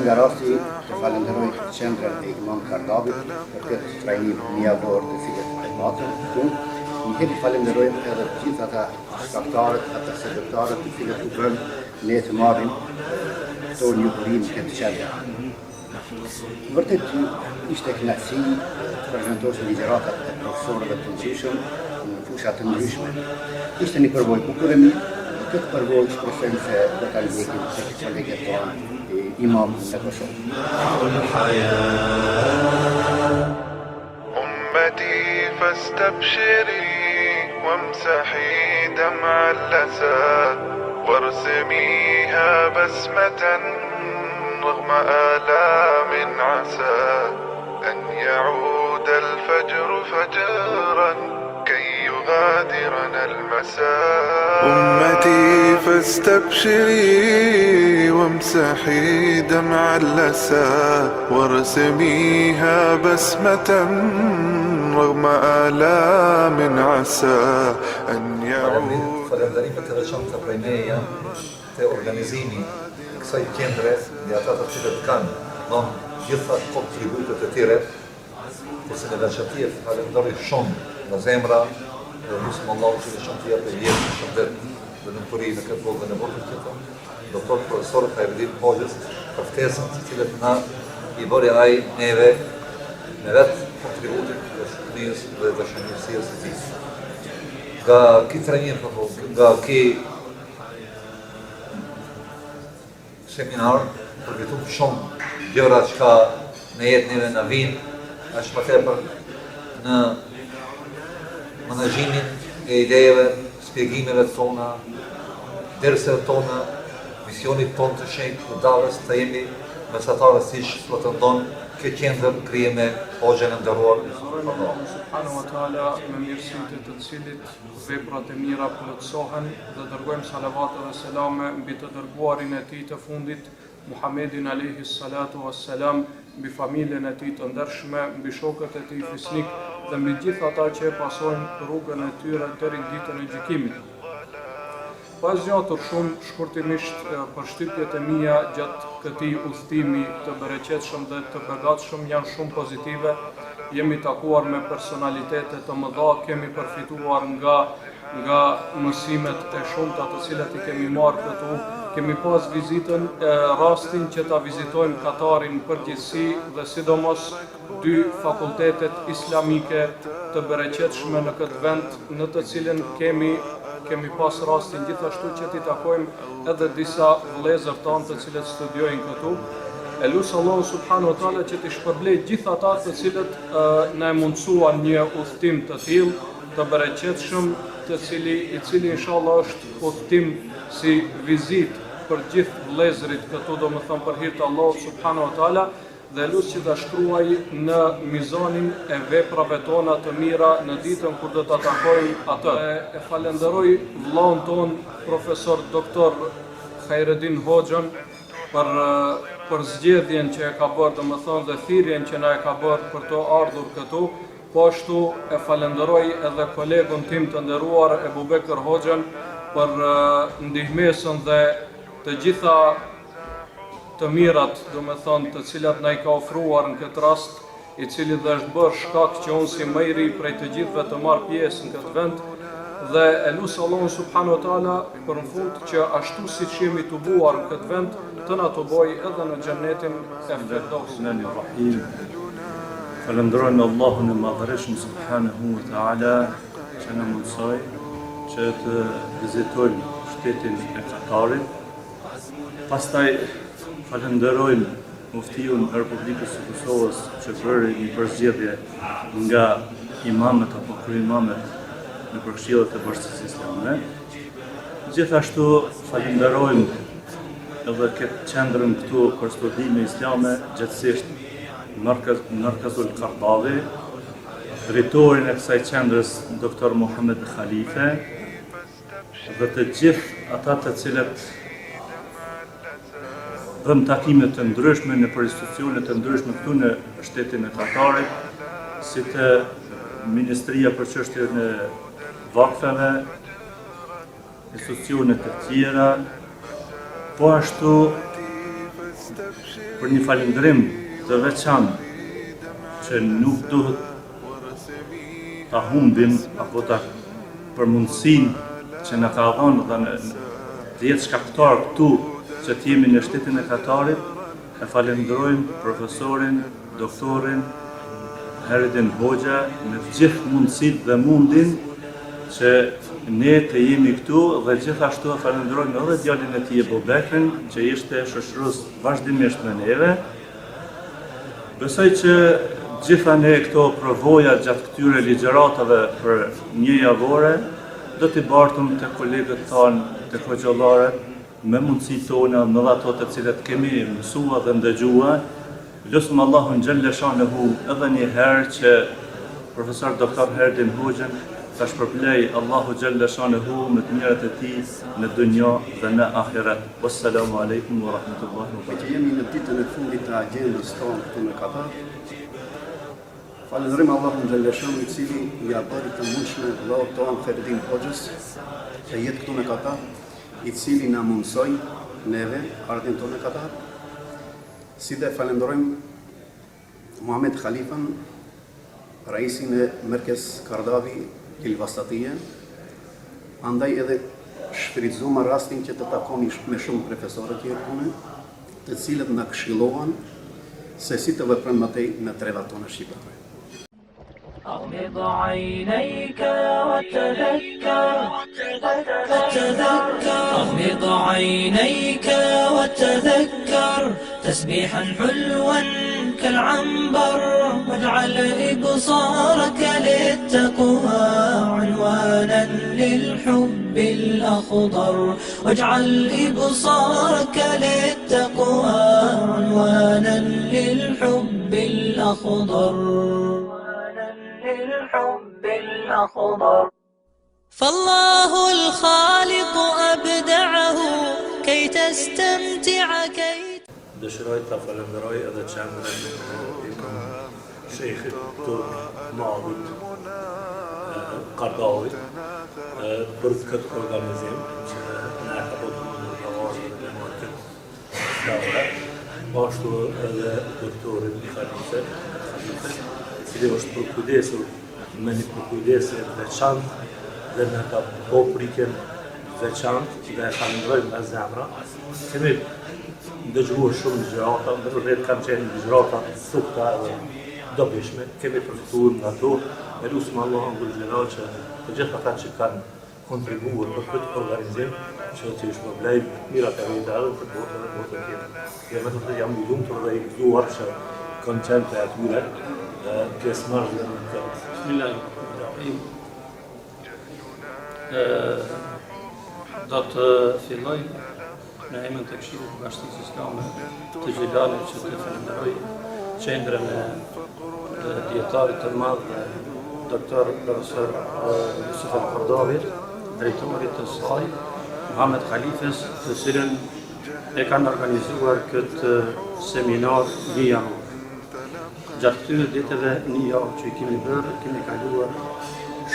Nga rasti të falenderoj qendrën e Imam Kardabit për këtë trajnim mjavor të cilët e patën këtu. Njëherë falenderojmë edhe gjithë ata shkaktarët, ata sekretarët të cilët u bën ne të marrim këto njohurim këtë qendër. Vërtet ishte kënaqësi të prezantoheshin ligjëratat e profesorëve të ndryshëm në fusha të ndryshme. Ishte një përvojë bukur e mirë. Këtë përvojë shpresojmë se do ta ndjekim tek kolegët tonë Imam në Kosovë. أمتي فاستبشري وامسحي دمع الأسى وارسميها بسمة رغم آلام عسى أن يعود الفجر فجرا كي يغادرنا المساء. أمتي فاستبشري وامسحي دمع الأسى وارسميها بسمة رغم آلام عسى أن يعود. Falënderimet edhe qënë të prejmeja të organizimi kësaj qendre dhe ata të cilët kanë dhënë gjitha kontributet e tyre, kurse në veçantie falenderoj shumë nga zemra dhe lutem Allahu që të shënojë të jetë shëndet dhe lumturi në këtë botë dhe në botën tjetër. Doktor profesor Khairuddin Hoxhës për ftesën të cilët na i bëri ai neve me vetë kontributin të shëndes dhe të shëndetësisë së tij. Nga këtë trajnim, nga këtë seminar, përfitum shumë gjëra që ka në jetë neve në vinë, ashtë më tepër në menaxhimin e idejeve, shpjegimeve tona, derseve tona, misionit tonë të shenjtë të davës të jemi mesatarë si që pretendon këtë qendër krije me Hoxhën e nderuar Subhanahu wa taala me mirësitë të cilit veprat e mira plotësohen dhe dërgojmë salavat dhe selame mbi të dërguarin e tij të fundit Muhammedin alayhi salatu wassalam, mbi familjen e tij të ndershme, mbi shokët e tij fisnik dhe mbi gjithë ata që e pasojnë rrugën e tyre deri në ditën e gjykimit. Pas zgjatur shumë shkurtimisht përshtypjet e mia gjatë këtij udhëtimi të bereqetshëm dhe të begatshëm janë shumë pozitive. Jemi takuar me personalitete të mëdha, kemi përfituar nga mësimet e shumta të cilat i kemi marrë këtu. Kemi pas vizitën, rastin që ta vizitojmë Katarin përgjithësi dhe sidomos dy fakultetet islamike të bereqetshme në këtë vend, në të cilën kemi pas rastin gjithashtu që t'i takojmë edhe disa vëllezër tanë të cilët studiojnë këtu. E lusë Allahu subhanahu wa taala që t'i shpërblej gjithë ata të cilët na e mundsuan një udhëtim të tillë të bereqetshëm, i cili inshallah është udhëtim si vizitë për gjithë vëllezërit këtu, domethënë për hir të Allahut subhanahu wa taala, dhe lusë që ta shkruaj në mizanin e veprave tona të mira në ditën kur do ta takojmë atë. E falenderoj vëllain ton profesor doktor Khairuddin Hoxhën për zgjedhjen që e ka bërë, domethënë dhe thirrjen që na e ka bërë për të ardhur këtu. Po ashtu e falenderoj edhe kolegun tim të nderuar Ebubekër Hoxhën për ndihmesën dhe të gjitha të mirat, domethënë të cilat na i ka ofruar në këtë rast, i cili dhe është bërë shkak që unë si më i ri prej të gjithëve të marr pjesë në këtë vend, dhe e lusë Allahun subhanahu wa taala për në fund që ashtu siç jemi tubuar në këtë vend, të na tuboj edhe në xhenetin e Firdausit. Falenderojmë Allahun e Madhërisht subhanahu wa taala që na mundsoi që të vizitojmë shtetin e Katarit. Pastaj falenderojmë muftiun e Republikës së Kosovës që bëri një përzgjedhje nga imamet apo kryimamet në Këshillet e Bashkisë Islame. Gjithashtu falenderojmë edhe këtë qendrën këtu për studime islame, gjatësisht Markazul Kardavi, drejtorin e kësaj qendrës Dr. Muhammed Khalife, dhe të gjithë ata të cilët dhëm takime të ndryshme në për institucione të ndryshme këtu në shtetin e Katarit, si të Ministria për çështjen e vakfeve, institucione të tjera, po ashtu për një falendrim të veçantë që nuk duhet ta humbim apo ta për mundësinë që na ka dhënë dhe të jetë shkaktar këtu që të jemi në shtetin e Katarit. E falenderojmë profesorin, doktorin Khairuddin Hoxha me të gjithë mundësitë dhe mundin që ne të jemi këtu, dhe gjithashtu e falenderojmë edhe djalin e tij Ebubekrin që ishte shoqërues vazhdimisht me neve. Besoj që Gjitha ne këto provoja gjatë këtyre ligjëratave për një javore, do t'i bartëm të kolegët tanë, të hoxhallarët, me mundësi tona, me ato të cilët kemi mësua dhe ndëgjua. Lutëm Allahun xhalla shanehu edhe një herë që profesor doktor Herdin Hoxhën ta shpërblej Allahu xhalla shanehu me të mirat e tij në dunjë dhe në ahiret. Wassalamu alaikum wa rahmatullahi wa barakatuh. Jemi në ditën e fundit të agjendës tonë këtu në Katar. Falenderojmë Allahun xhalla shanehu i cili ja bëri të mundshme vëllaut tonë Herdin Hoxhës të jetë këtu në Katar, i cili na mundsoi neve ardhin tonë në Katar. Si dhe falenderojmë Muhamet Khalifan, raisin e Merkez Kardavi Ilvastatije, andaj edhe shfrytëzuam rastin që të takoni me shumë profesorë tjerë pune, të cilët na këshillohen se si të veprojmë më tej në trevat tona shqiptare. أغمض عينيك وتذكر أغمض عينيك وتذكر تسبيحا حلوا كالعنبر واجعل إبصارك للتقوى عنوانا للحب الأخضر واجعل إبصارك للتقوى عنوانا للحب الأخضر للحب الأخضر فالله الخالق أبدعه كي تستمتع كي Dëshiroj ta falenderoj edhe qendrën e shejkhit Turk Mahmud Kardavit për këtë organizim që na ka bërë të marrë në market. Bashkë edhe doktorin Khalife, i cili është përkujdesur me një përkujdesje veçantë dhe në ka popriken veçantë dhe e falenderojmë nga zemra. Kemi ndëgjuar shumë ligjërata, ndërmjet kanë qenë ligjërata sukta dhe dobishme, kemi përfituar nga ato, e lutem Allahun xhelal që të gjithë ata që kanë kontribuar për këtë organizim, që të shpërblej mirat e veta edhe për botën e botën tjetër. Dhe vetëm të jam i lumtur dhe i gëzuar që kanë qenë të atyre pjesëmarrëse në këtë. Bismillahirrahmanirrahim. Do të filloj në emrin të Këshillit të Bashkisë Islame të Gjilanit që të falenderoj qendrën e dietarit të madh doktor profesor Yusuf Al-Kardavit, drejtorit të saj, Muhamet Khalifes, të cilën e kanë organizuar këtë seminar një javë. Gjatë këtyre ditëve një javë që i kemi bërë, kemi kaluar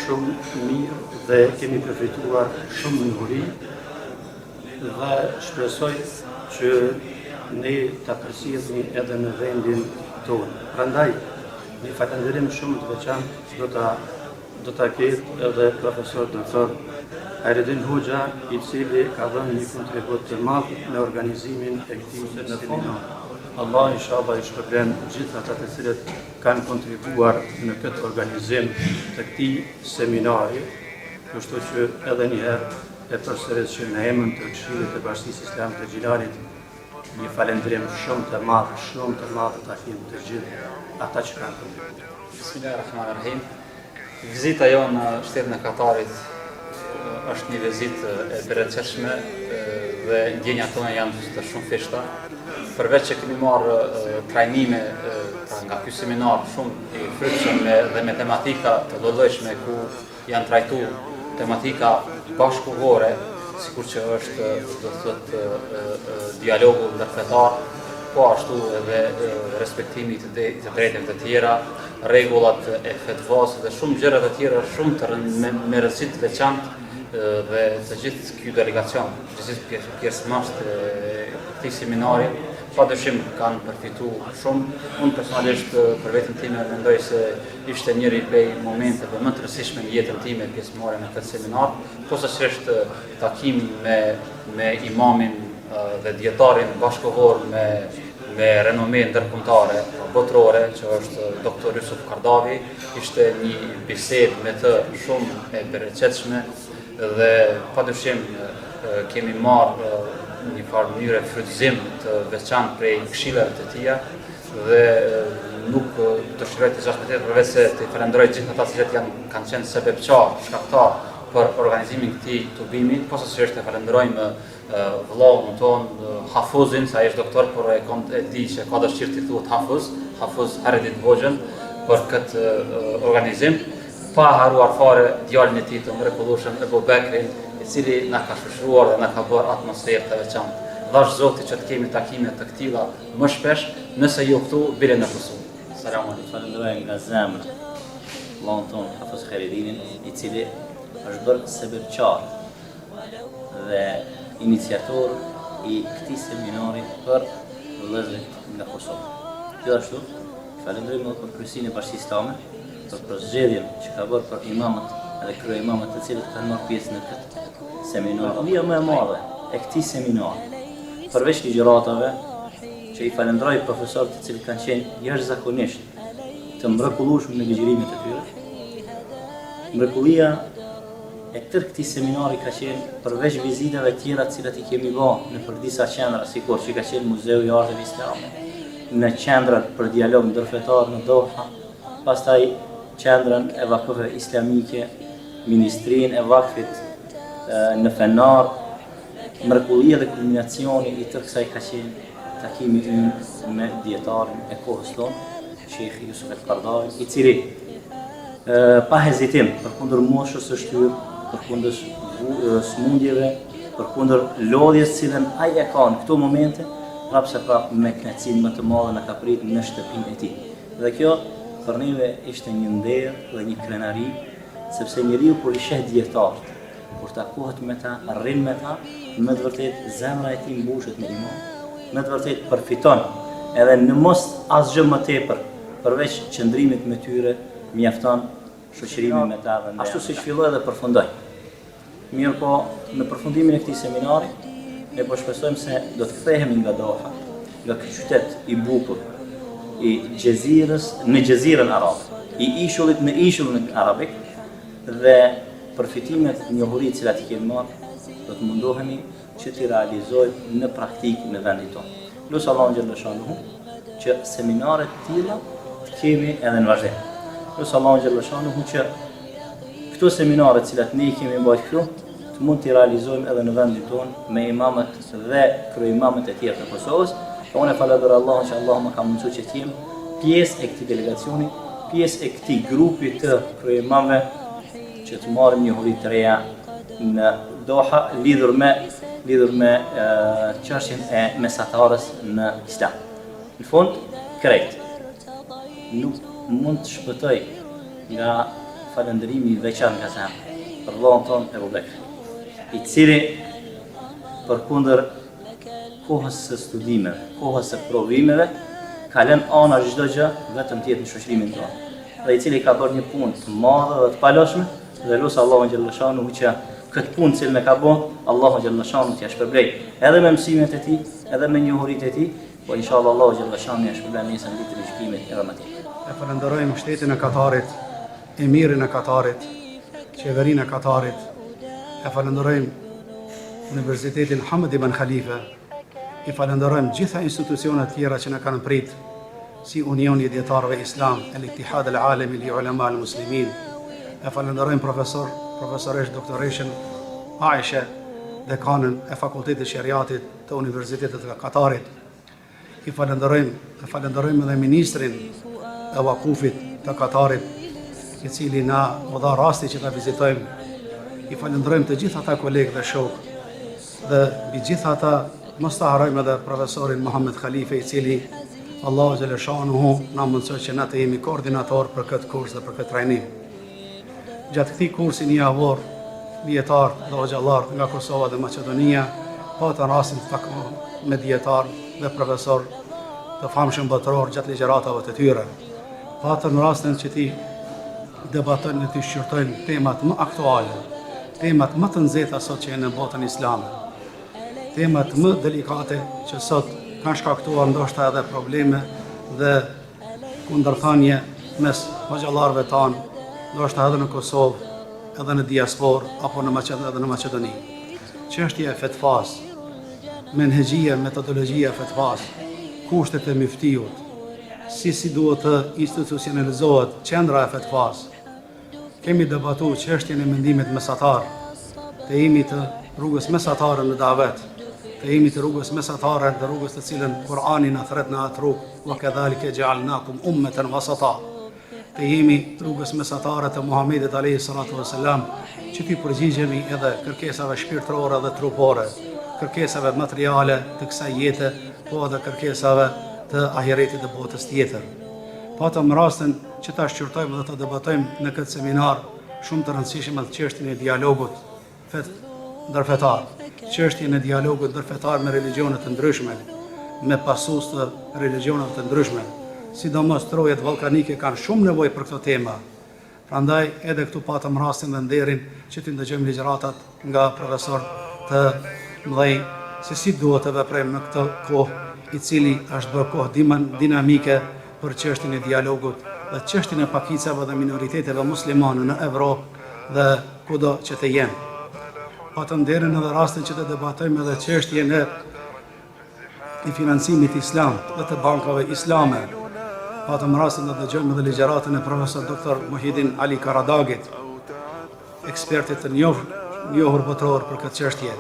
shumë mirë dhe kemi përfituar shumë njohuri dhe shpresoj që ne ta përsërisim edhe në vendin tonë. Prandaj, një falënderim shumë të veçantë do ta ketë edhe profesor doktor Herdin Hoxha, i cili ka dhënë një kontribut të madh në organizimin e këtij seminari. Allah inshallah i shpërblen gjithë ata të cilët kanë kontribuar në këtë organizim të këtij seminari, kështu që edhe një herë e përsëris që në emrin të Këshillit të Bashkisë Islame të Gjilanit një falënderim shumë të madh takim të gjithë ata që kanë kontribuar. Bismillahirrahmanirrahim. Vizita jonë në shtetin e Katarit është një vizitë e bereqeshme dhe ndjenjat tona janë të shumë fishta. Përveç që kemi marrë trajnime nga ky seminar shumë i frytshëm dhe me tematika të lloj-llojshme ku janë trajtuar tematika bashkëkohore, sikur që është do të thotë dialogu ndërfetar, po ashtu edhe respektimi të drejtave të tjera, rregullat e fetvas dhe shumë gjëra të tjera shumë të me rëndësi të veçantë dhe të gjithë ky delegacion, të gjithë pjesëmarrësit të këtij seminari, padyshim kanë përfituar shumë. Unë personalisht për veten time mendoj se ishte njëri prej momenteve më të rëndësishme në jetën time pjesëmarrja në këtë seminar, posaçërisht takimi me imamin dhe dietarin bashkëkohor me renome ndërkombëtare botërore, që është doktor Yusuf Kardavi. Ishte një bisedë me të shumë e bereqetshme dhe padyshim kemi marrë një farë mënyre frytëzim të veçantë prej këshillave të tija dhe nuk dëshiroj të zash me tjetër përveç se të falenderoj gjithë ata që kanë qenë sebepçar, shkaktar për organizimin këtij tubimi, posaçërisht të falenderojmë vëllaun ton Hafuzin, sa ai është doktor, por e di që ka dëshirë të thuhet Hafuz Haredit Hoxhën për këtë organizim, pa haruar fare djalin e tij të mrekullueshëm Ebu Bekrin, i cili na ka shoqëruar dhe na ka bërë atmosferë të veçantë. Dhash Zoti që të kemi takime të këtilla më shpesh, nëse ju këtu bile në Kosovë. Selam aleikum. Falenderoj nga zemra vëllaun ton Hafuz Haredinin, i cili është bërë sebepçar dhe iniciator i këtij seminari për vëllezërit nga Kosova. Gjithashtu, falenderojmë edhe për kryesinë e Bashkisë Islame për përzgjedhjen që ka bërë për imamët edhe kryeimamët të cilët kanë marrë pjesë në këtë seminar. Mia më e madhe e këtij seminari, përveç ligjëratave, që i falenderoj profesorët të cilët kanë qenë jashtëzakonisht të mrekullueshëm në ligjërimet e tyre. Mrekullia e tërë këtij seminari ka qenë përveç vizitave të tjera të cilat i kemi bërë në disa qendra, sikur që ka qenë Muzeu i Arteve Islame, në qendrën për dialog ndërfetar në Doha, pastaj qendrën e vakfeve islamike, ministrinë e vakfit në Fenar. Mrekullia dhe kulminacioni i tërë kësaj ka qenë takimi ynë me dietarin e kohës tonë, Sheikh Yusuf El-Qaradawi, i cili pa hezitim përkundër moshës së shtyr, përkundër smundjeve, përkundër lodhjes cilën ai e ka në këto momente, prapë me kënaqësinë më të madhe na ka pritur në shtëpinë e tij. Dhe kjo për neve ishte një nder dhe një krenari, sepse njeriu kur i sheh dietarët, kur takohet me ta, arrin me ta, me të vërtet zemra e tij mbushet me iman, me të vërtet përfiton, edhe në mos asgjë më tepër, përveç qëndrimit me tyre, mjafton shoqërimi me ta dhe ashtu siç filloi dhe përfundoi. Mirë po, në përfundimin e këtij seminari, ne po shpresojmë se do të kthehemi nga Doha, nga ky qytet i bukur, i Gjezirës në Gjezirën Arabe, i ishullit në ishullin arabik, dhe përfitimet njohuritë cilat i kemi marrë, do të mundohemi që t'i realizojmë në praktikë në vendin tonë. Lutë Allahun xhalla shanuhu që seminare të tilla të kemi edhe në vazhdim. Lutë Allahun xhalla shanuhu që këto seminare të cilat ne i kemi bërë këtu të mund t'i realizojmë edhe në vendin tonë me imamët dhe kryeimamët e tjerë të Kosovës. Unë e falenderoj Allahun që Allah më ka mundsuar që të jem pjesë e këtij delegacioni, pjesë e këtij grupi të kryeimamëve që të marrim njohuri të reja në Doha lidhur me çështjen e mesatarës në Islam. Në fund, krejt nuk mund të shpëtoj nga falënderimi i veçantë nga zemra për vëllain ton Ebu Bekr, i cili përkundër kohës së studimeve, kohës së provimeve, ka lënë ana çdo gjë vetëm të jetë në shoqërimin tonë, dhe i cili ka bërë një punë të madhe dhe të paloshme, dhe lutë Allahun xhalla shanuhu që këtë punë cilën e ka bërë, Allahu xhalla shanuhu t'ia shpërblet edhe me mësimet e tij, edhe me njohuritë e tij, po inshallah Allahu xhalla shanuhu ia shpërblet nesër në ditën e gjykimit edhe më tepër. E falenderojmë shtetin e Katarit, emirin e Katarit, qeverinë e Katarit, e falenderojmë Universitetin Hamad ibn Khalifa, i falenderojmë gjitha institucionet tjera që na kanë prit, si Unioni i Dietarëve Islam, El-Ittihad Al-Alami li Ulama Al-Muslimin. E falenderojmë profesoresh doktoreshën Aisha, dekanën e Fakultetit Shariatit të Universitetit të Katarit. I falenderojmë edhe ministrin e Vakufit të Katarit, i cili na u dha rasti që ta vizitojmë. I falenderojmë të gjithë ata kolegë dhe shokë, dhe mbi gjithë ata mos ta harrojmë edhe profesorin Muhammed Khalife, i cili Allahu xhalla shanuhu na mundsoi që na të jemi koordinator për këtë kurs dhe për këtë trajnim. Gjatë këtij kursi një javor, dietar dhe hoxhallar nga Kosova dhe Maqedonia patën rastin të takohen me dietar dhe profesor të famshëm botëror gjatë ligjëratave të tyre. Patën rastin që ti debatojnë dhe të shqyrtojnë temat më aktuale, temat më të nxehta sot që janë në botën islame, temat më delikate që sot kanë shkaktuar ndoshta edhe probleme dhe kundërthënie mes hoxhallarëve tanë, ndoshta edhe në Kosovë, edhe në diasporë apo në Maqedoni. Çështja e fetvas menhegjia, metodologjia fetwas, kushtet e muftiut, si duhet të institucionalizohet qendra e fetwas. Kemi debatu çështjen e mendimit mesatar, të jemi të rrugës mesatare në davet, të jemi të rrugës mesatare dhe rrugës të cilën Kur'ani na thret në atë rrugë, wa kadhalika ja'alnakum ummatan wasata. Të jemi rrugës mesatare të Muhamedit alayhi salatu wasalam, që ti përgjigjemi edhe kërkesave shpirtërore dhe trupore, kërkesave materiale të kësaj jete, po edhe kërkesave të ahiretit dhe botës tjetër. Patëm rastin që ta shqyrtojmë dhe të debatojmë në këtë seminar shumë të rëndësishme të çështjen e dialogut ndërfetar, çështjen e dialogut ndërfetar me religjione të ndryshme, me pasues të religioneve të ndryshme, sidomos trojet vallkanike kanë shumë nevojë për këtë temë. Prandaj edhe këtu patëm rastin dhe nderin që të ndëgjojmë ligjëratat nga profesor të mëdhenj se si duhet të veprojmë në këtë kohë i cili është bërë kohë dinamike për çështjen e dialogut dhe çështjen e pakicave dhe minoriteteve muslimane në Evropë dhe kudo që të jenë. Patëm nderin edhe rastin që të debatojmë edhe çështjen e financimit islam dhe të bankave islame. Patëm rastin të dëgjojmë edhe ligjëratën e profesor Dr. Muhyiddin Ali Karadagit, ekspertit të njohur botror për këtë çështje.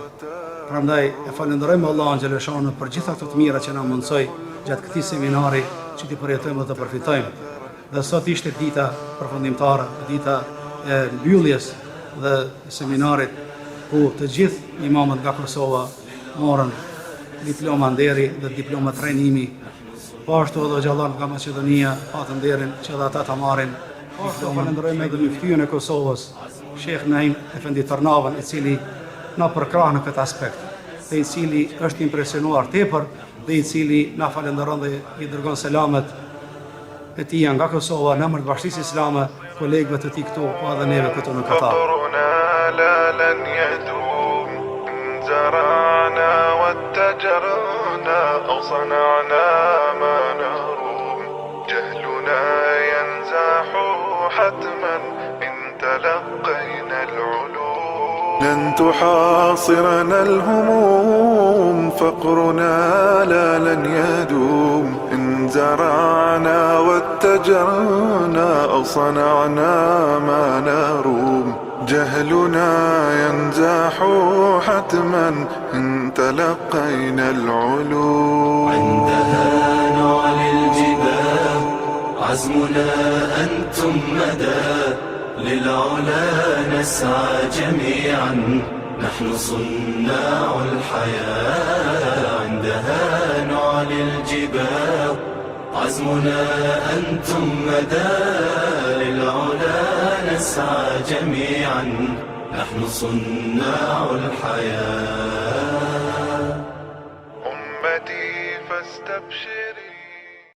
Prandaj e falenderojmë Allahun xhaleshanu për gjitha ato të mira që na mundsoi gjatë këtij seminari që ti përjetojmë dhe të përfitojmë. Dhe sot ishte dita përfundimtare, dita e mbylljes dhe seminarit ku të gjithë imamët nga Kosova morën diploma nderi dhe diploma trajnimi. Po ashtu edhe xhallat nga Maqedonia patën nderin që edhe ata ta marrin. Falenderojmë edhe muftin e Kosovës, Sheikh Naim Efendi Tërnavën, i cili na përkrah në këtë aspekt, dhe i cili është impresionuar tepër, dhe i cili na falenderon dhe i dërgon selamet e tij nga Kosova në emër të Bashkisë Islame, kolegëve të tij këtu, po edhe neve këtu në Katar. لن تحاصرنا الهموم فقرنا لا لن يدوم إن زرعنا واتجرنا أو صنعنا ما نروم جهلنا ينزاح حتما إن تلقينا العلوم عندها نعلي الجبال عزمنا أنتم مدى للعلا نسعى جميعا نحن صناع الحياة عندها نعلي الجبال عزمنا أنتم مدى للعلا نسعى جميعا نحن صناع الحياة أمتي فاستبشر